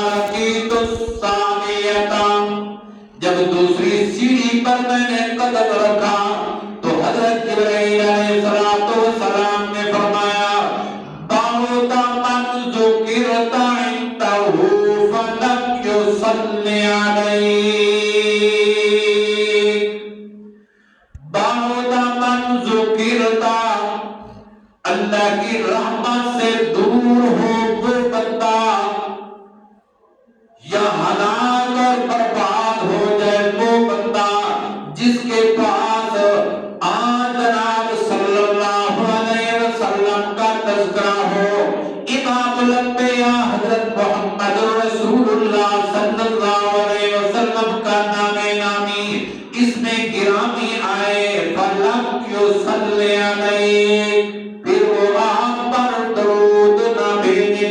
لقيت الثانية، جب دوسری سیڑھی پر میں نے قدم رکھا تو حضرت جبرائیل علیہ السلام نے فرمایا بعد من ذکرت عنده فلم يصل علیک، بعد من ذکرت، اللہ کی رحمت سے دور ہو وہ بندہ یا ہلاک اور برباد ہو جائے وہ بندہ جس کے پاس جناب صلی اللہ علیہ وسلم کا تذکرہ ہو۔ امام الانبیاء حضرت محمد رسول اللہ صلی اللہ علیہ وسلم کا نام نامی اس میں گرامی آئے فلم یصلی علیہ، پھر وہ آپ پر درود نہ بھیجے،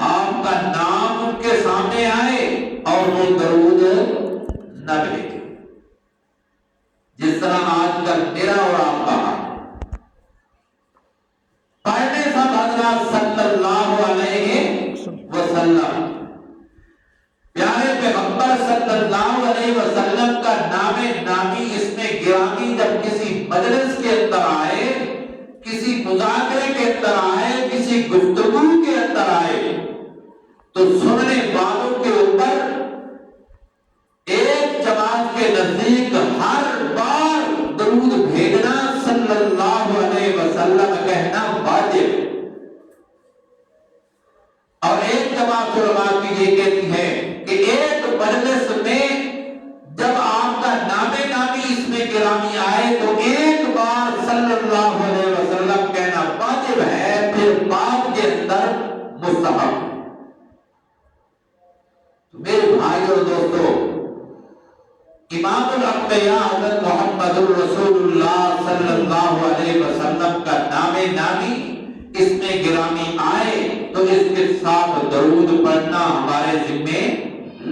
آپ کا نام ان کے سامنے آئے اور وہ درود نہ بھیجے، جس طرح آج کل میرا اور آپ کا پڑھنے سب حضرات صلی اللہ علیہ وسلم، پیارے پیغمبر صلی اللہ علیہ وسلم کا نام نامی اس میں گرامی جب کسی مجلس کے اندر آئے، کسی مذاکرے کے اندر آئے، کسی گفتگو کے اندر آئے تو سننے والوں کے اوپر ایک جماعت کے نزدیک ہر بار درود بھیجنا صلی اللہ علیہ وسلم کہنا واجب، اور ایک جماعت علماء کی یہ کہتی ہے کہ ایک مجلس میں جب آپ کا نام نامی اس میں گرامی آئے تو ایک بار صلی اللہ علیہ وسلم کہنا واجب ہے، پھر بعد کے اندر مستحب۔ تو میرے بھائی اور دوستو، امام الانبیاء حضرت محمد رسول اللہ صلی اللہ علیہ وسلم کا نام نامی اس میں گرامی آئے تو اس کے ساتھ درود پڑھنا ہمارے ذمہ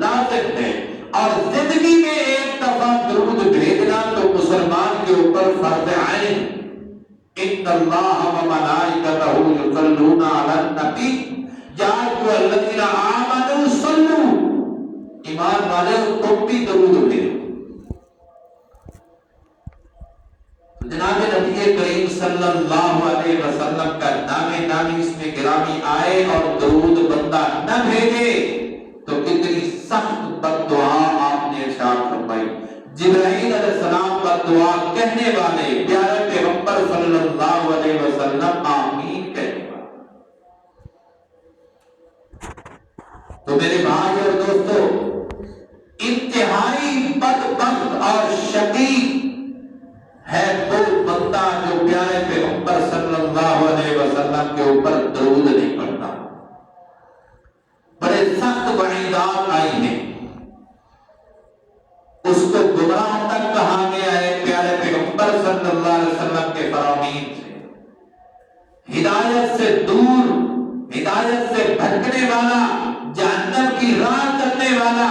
لازم ہے، اور زندگی میں ایک دفعہ درود بھیجنا تو مسلمان کے اوپر فرض عین۔ ان اللہ وملائکتہ یصلون علی النبی یا ایھا الذین آمنوا صلوا، ایمان والے تم بھی درود بھیجو۔ جناب نبی کریم صلی اللہ علیہ وسلم کا نام نامی اس میں گرامی آئے اور درود بندہ نہ بھیجے تو کتنی سخت بد دعا آپ نے ارشاد فرمائی۔ جبرائیل علیہ السلام کا دعا کہنے والے پیارے پیغمبر صلی اللہ علیہ وسلم آمین کہنے والے۔ تو میرے بھائی اور دوستو، انتہائی بدبخت اور شقی ہے وہ بندہ جو پیارے پیغمبر صلی اللہ علیہ وسلم کے اوپر درود نہیں پڑھتا۔ بڑے سخت وعیدات آئی ہیں، اس کو گمراہ تک کہا گیا ہے پیارے پیغمبر صلی اللہ علیہ وسلم کے فرامین سے، ہدایت سے دور، ہدایت سے بھٹکنے والا، جہنم کی راہ چلنے والا،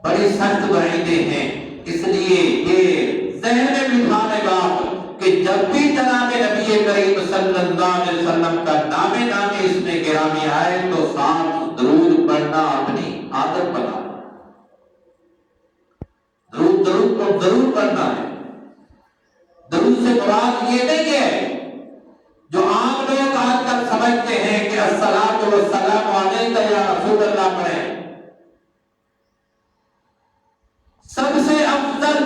بڑی سخت وعیدیں ہیں۔ اس لیے یہ ذہن میں بٹھانے بات کہ جب بھی جناب نبی کریم صلی اللہ علیہ وسلم کا نام نامی اس میں گرامی آئے تو ساتھ درود پڑھنا اپنی عادت بنا، درود کو ضرور پڑھنا ہے۔ درود سے مراد یہ نہیں ہے جو عام لوگ آج کل سمجھتے ہیں کہ الصلاۃ والسلام علیک یا رسول اللہ پڑھیں۔ سب سے افضل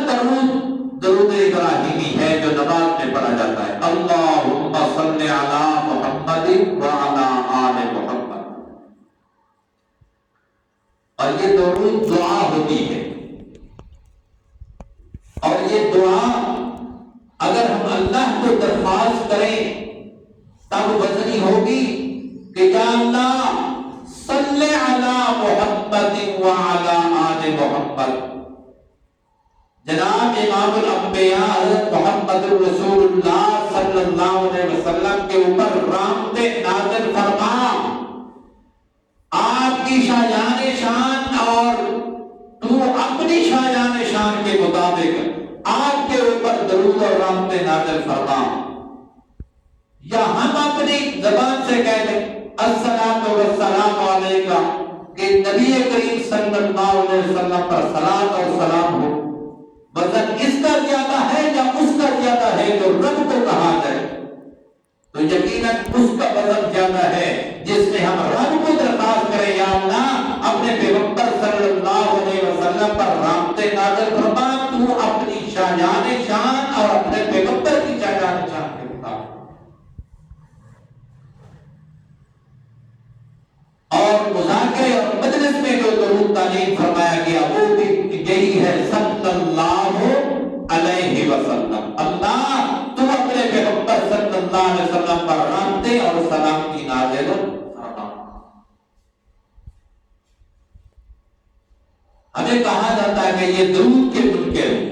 درود ابراہیمی ہے جو نماز میں پڑھا جاتا ہے، اللہم صلی علی محمد وعلی آل محمد، اور یہ درود دعا ہوتی ہے، اور یہ دعا اگر ہم اللہ کو درخواست کریں تب وزنی ہوگی کہ یا اللہ صلی علی محمد وعلی آل محمد۔ جناب امام الانبیاء حضرت محمد رسول اللہ صلی اللہ علیہ وسلم کے اوپر رحمت نازل فرما، آپ کی شایان شان اور تو اپنی شایان شان کے مطابق آپ کے اوپر درود اور رحمت نازل فرما، یا ہم اپنی زبان سے کہہ دیں الصلاۃ والسلام علیکہ کہ نبی کریم صلی اللہ علیہ وسلم پر صلاۃ اور سلام ہو، وزن اس کا زیادہ ہے یا اس کا زیادہ ہے جو رب کو کہا جائے، تو یقیناً اس کا وزن زیادہ ہے جس میں ہم رب کو درخواست کریں یا اللہ اپنے پیغمبر صلی اللہ علیہ وسلم پر رحمت نازل فرما، تو اپنی شاہجان شان اور اپنے پیغمبر کی شاہجان شان کے مطابق۔ اور مذاکرے اور مجلس میں جو درود تعلیم فرمایا گیا وہ بھی یہی ہے صلی اللہ علیہ وسلم، اللہ تم اپنے پیغمبر صلی اللہ علیہ وسلم پر رحمتیں اور سلام کی نازل فرما۔ ہمیں کہا جاتا ہے کہ یہ درود کے منکر ہیں،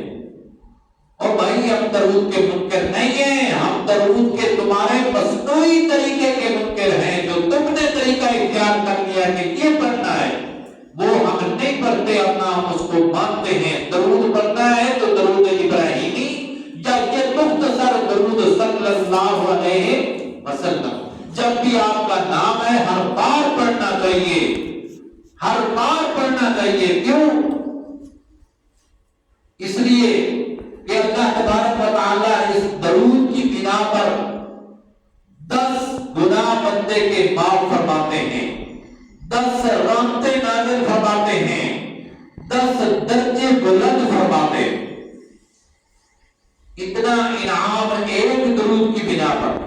اور بھائی ہم درود کے منکر نہیں ہیں، ہم درود کے تمہارے مصنوعی طریقے کے منکر ہیں جو تم نے طریقہ اختیار کر لیا کہ یہ پڑھنا ہے، وہ ہم نہیں پڑھتے اور نہ ہم اس کو مانتے ہیں۔ درود پڑھنا ہے تو درود ابراہیمی یا یہ مختصر درود صلی اللہ علیہ وسلم، جب بھی آپ کا نام ہے ہر بار پڑھنا چاہیے، ہر بار پڑھنا چاہیے۔ کیوں؟ اس لیے کہ اللہ تبارک و تعالی اس درود کی بنا پر 10 گناہ بندے کے معاف فرماتے ہیں، 10 رحمتیں نازل فرماتے ہیں، 10 درجے بلند فرماتے ہیں۔ اتنا انعام ایک درود کی بنا پر،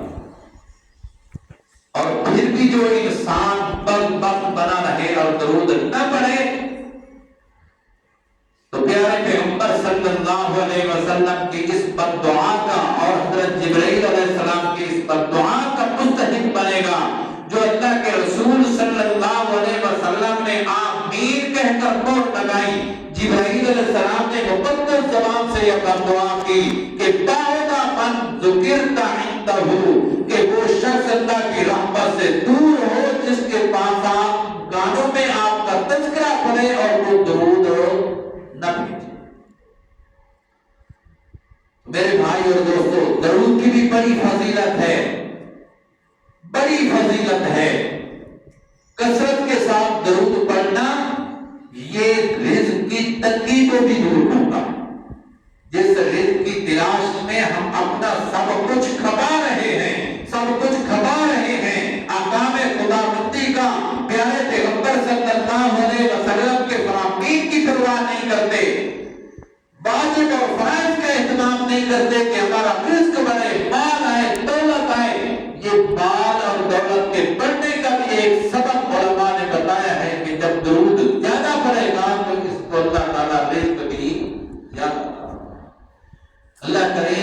اور پھر بھی جو انسان بدبخت بنا رہے اور درود نہ پڑھے تو پیارے پیغمبر صلی اللہ علیہ وسلم کی اس بددعا کا اور حضرت جبرائیل علیہ السلام کی اس بددعا کا مستحق بنے گا جو اللہ کے رسول صلی اللہ علیہ وسلم نے آمین کہہ کر مہر لگائی۔ جبرائیل علیہ السلام نے مقدس زبان سے یہ بددعا کی کہ بعد من ذکرت عنده، کہ وہ شخص اللہ کی رحمت سے دور ہو جس کے پاس آپ گانوں میں آپ کا تذکرہ پڑے اور وہ درود نہ بھیجے۔ میرے بھائی اور دوستو، درود کی بھی بڑی فضیلت ہے، بڑی فضیلت ہے۔ کثرت کے ساتھ درود پڑھنا یہ رزق کی تنگی کو بھی دور کرتا ہے۔ جس رزق کی تلاش میں ہم اپنا سب کچھ کھپا رہے ہیں، سب کچھ کھپا رہے ہیں، احکام خداوندی کا پیارے پیغمبر صلی اللہ علیہ وسلم کے فرامین کی پرواہ نہیں کرتے، واجب اور فرائض کا اہتمام نہیں کرتے کہ ہمارا رزق بڑھے، مال آئے، دولت آئے۔ یہ مال اور دولت کے بڑھنے کا بھی ایک سبب علماء نے بتایا ہے کہ جب درود زیادہ پڑے گا تو اس کو اللہ تعالیٰ رزق بھی زیادہ۔ اللہ کرے